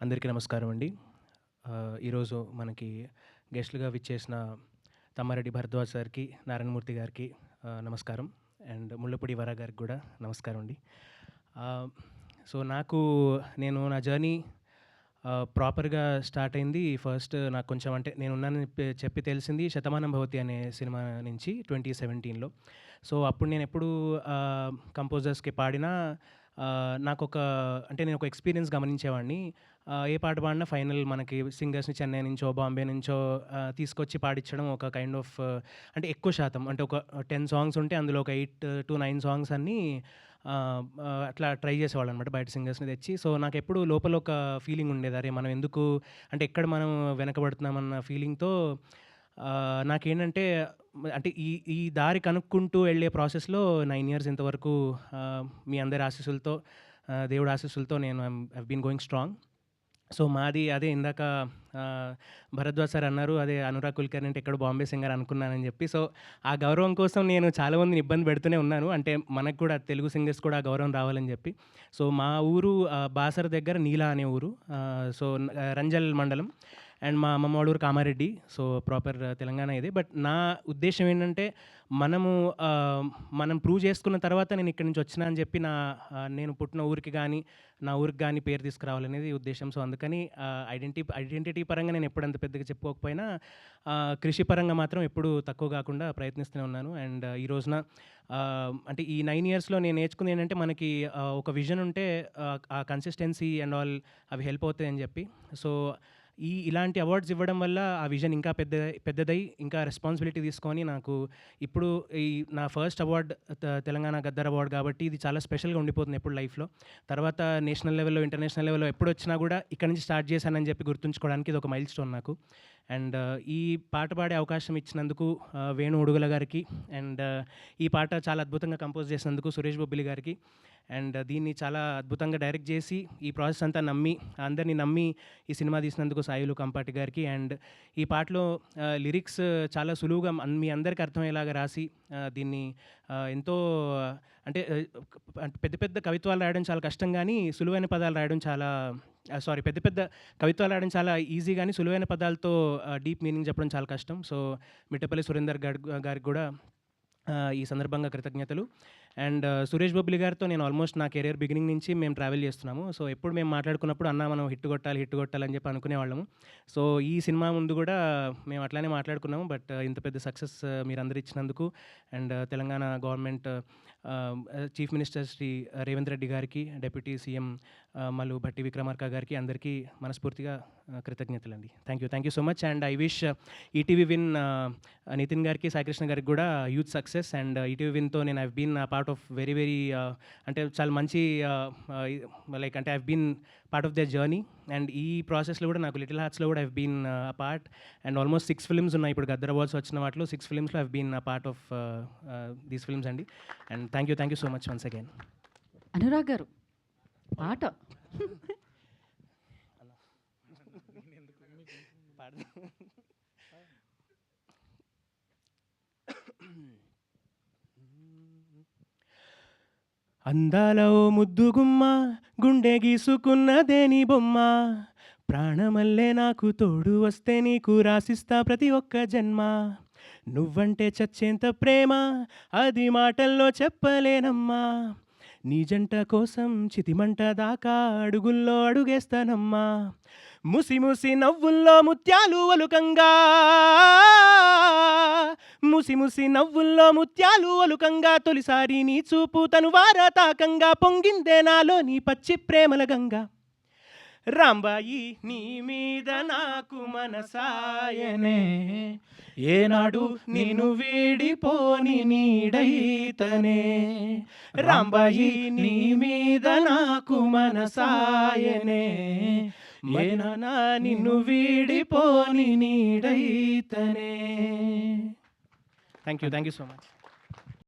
అందరికీ నమస్కారం అండి. ఈరోజు మనకి గెస్ట్‌లుగా విచ్చేసిన తమ్మారెడ్డి భరద్వాజ్ సార్‌కి, నారాయణమూర్తి గారికి నమస్కారం. అండ్ ముళ్ళపూడి వర గారికి గూడా నమస్కారం అండి. ఆహ్, సో, నేను నా జర్నీ ప్రాపర్‌గా స్టార్ట్ అయింది. ఫస్ట్ నాకు కొంచెం అంటే నేనున్నానని చెప్పి తెలిసింది 'శతమానం భవతి' అనే సినిమా నుంచి 2017లో. సో, అప్పుడు నేనెప్పుడు కంపోజర్స్‌కి పాడినా నాకొక అంటే నేనొక ఎక్స్‌పీరియన్స్ గమనించేవాడిని. ఏ పాట పాడినా ఫైనల్ మనకి సింగర్స్‌ని చెన్నై నుంచో, బాంబే నుంచో తీసుకొచ్చి పాడించడం ఒక కైండ్ ఆఫ్ అంటే ఎక్కువ శాతం అంటే ఒక 10 సాంగ్స్ ఉంటే అందులో ఒక 8-9 సాంగ్స్ అన్నీ అట్లా ట్రై చేసేవాళ్ళనమాట బయట సింగర్స్‌ని తెచ్చి. సో, నాకెప్పుడు లోపల ఒక ఫీలింగ్ ఉండేది. అరే! మనం ఎందుకు అంటే ఎక్కడ మనం వెనకబడుతున్నామన్న ఫీలింగ్‌తో నాకేంటంటే అంటే ఈ ఈ దారి కనుక్కుంటూ వెళ్ళే ప్రాసెస్‌లో 9 ఇయర్స్ ఇంతవరకు మీ అందరి ఆశీస్సులతో దేవుడి ఆశీస్సులతో నేను I have been going strong. So, మాది అదే ఇందాక భరద్వాజ్ సార్ అన్నారు. అదే అనురాగ్ కుల్కర్ణి అంటే ఎక్కడో బాంబే సింగర్ అనుకున్నానని జెప్పి. సో, ఆ గౌరవం కోసం నేను చాలా మందిని ఇబ్బంది పెడుతూనే ఉన్నాను. అంటే మనకు కూడా తెలుగు సింగర్స్ కూడా ఆ గౌరవం రావాలని జెప్పి. సో, మా ఊరు బాసర దగ్గర నీలా అనే ఊరు. సో, రంజల్ మండలం. అండ్ మా అమ్మమ్మ వాళ్ళ ఊరు కామారెడ్డి. సో, ప్రాపర్ తెలంగాణ ఇది. బట్ నా ఉద్దేశ్యం ఏంటంటే మనము మనం ప్రూవ్ చేసుకున్న తర్వాత నేను ఇక్కడి నుంచి వచ్చినా అని చెప్పి నేను పుట్టిన ఊరికి గానీ, నా ఊరికి గానీ పేరు తీసుకురావాలనేది ఉద్దేశ్యం. సో, అందుకని ఐడెంటిటీ పరంగా నేను ఎప్పుడు అంత పెద్దగా చెప్పుకోకపోయినా కృషి పరంగా మాత్రం ఎప్పుడూ తక్కువ కాకుండా ప్రయత్నిస్తూనే ఉన్నాను. అండ్ ఈ రోజున అంటే ఈ 9 ఇయర్స్‌లో నేను నేర్చుకుంది ఏంటంటే మనకి ఒక విజన్ ఉంటే ఆ కన్సిస్టెన్సీ అండ్ ఆల్ అవి హెల్ప్ అవుతాయని చెప్పి. సో, ఇలాంటి అవార్డ్స్ ఇవ్వడం వల్ల ఆ విజన్ ఇంకా పెద్దదై ఇంకా రెస్పాన్సిబిలిటీ తీసుకొని నాకు ఇప్పుడు ఈ నా first award Telangana Gaddar award కాబట్టి ఇది చాలా స్పెషల్‌గా ఉండిపోతుంది ఎప్పుడు లైఫ్‌లో. తర్వాత నేషనల్ లెవెల్‌లో, ఇంటర్నేషనల్ లెవెల్‌లో ఎప్పుడొచ్చినా కూడా ఇక్కడి నుంచి స్టార్ట్ చేశానని చెప్పి గుర్తుంచుకోవడానికి ఇది ఒక మైల్ స్టోన్ నాకు. అండ్ ఈ పాట పాడే అవకాశం ఇచ్చినందుకు వేణు ఉడుగుల గారికి అండ్ ఈ పాట చాలా అద్భుతంగా కంపోజ్ చేసినందుకు సురేష్ బొబ్బిలి గారికి అండ్ దీన్ని చాలా అద్భుతంగా డైరెక్ట్ చేసి ఈ ప్రాసెస్ అంతా అందరిని నమ్మి ఈ సినిమా తీసినందుకు సాయిలు కంపాటి గారికి. అండ్ ఈ పాటలో లిరిక్స్ చాలా సులువుగా మీ అందరికీ అర్థమయ్యేలాగా రాసి దీన్ని ఎంతో అంటే పెద్ద పెద్ద కవిత్వాలు రాయడం చాలా కష్టం గానీ సులువైన పదాలు రాయడం చాలా పెద్ద పెద్ద కవిత్వాలు రాయడం చాలా ఈజీ గానీ సులువైన పదాలతో డీప్ మీనింగ్ చెప్పడం చాలా కష్టం. సో, మిట్టపల్లి సురేందర్ గారికి కూడా ఈ సందర్భంగా కృతజ్ఞతలు. అండ్ సురేష్ బొబ్బిలి గారితో నేను ఆల్మోస్ట్ నా కెరియర్ బిగినింగ్ నుంచి మేము ట్రావెల్ చేస్తున్నాము. సో, ఎప్పుడు మేము మాట్లాడుకున్నప్పుడు అన్న మనం హిట్ కొట్టాలి అని చెప్పి అనుకునేవాళ్ళము. సో, ఈ సినిమా ముందు కూడా మేము అట్లానే మాట్లాడుకున్నాము. బట్ ఇంత పెద్ద సక్సెస్ మీరందరూ ఇచ్చినందుకు and Telangana government chief minister Shri Revanth Reddy గారికి, డిప్యూటీ సీఎం మల్లు భట్టి విక్రమార్క గారికి అందరికీ మనస్ఫూర్తిగా కృతజ్ఞతలండి. Thank you so much. And I wish ETV win Nitin గారికి, సాయికృష్ణ గారికి కూడా హ్యూజ్ సక్సెస్. అండ్ ఈటీవీ విన్‌తో నేను I have been part of very అంటే చాలా మంచి లైక్ అంటే I have been part of their journey. And ఈ ప్రాసెస్‌లో కూడా నాకు లిటిల్ హార్ట్స్‌లో కూడా I have been part. And almost 6 films ఉన్నాయి. ఇప్పుడు గద్దర్ అవార్డ్స్ వచ్చిన వాటిలో 6 ఫిల్మ్స్‌లో I have been part of these films అండి. And thank you so much once again. Anurag గారు పాట అందాల ఓ ముద్దుగుమ్మ గుండె గీసుకున్నదేని బొమ్మ, ప్రాణమల్లే నాకు తోడు వస్తే నీకు రాసిస్తా ప్రతి ఒక్క జన్మ, నువ్వంటే చచ్చేంత ప్రేమ అది మాటల్లో చెప్పలేనమ్మా, నీ జంట కోసం చితిమంట దాకా అడుగుల్లో అడుగేస్తానమ్మా, ముసి ముసి నవ్వుల్లో ముత్యాలు అలుకంగా, ముసి నవ్వుల్లో ముత్యాలు అలుకంగా, తొలిసారి నీ చూపు తను వారతాకంగా పొంగిందే నాలో నీ పచ్చి ప్రేమల గంగా, రాంబాయి నీ మీద నాకు మనసాయనే, ఏనాడు నిన్ను వీడిపోని నీడైతనే, రాంబాయి నీ మీద నాకు మనసాయనే, ఏనానా నిన్ను వీడిపోని నీడైతనే. Thank you so much.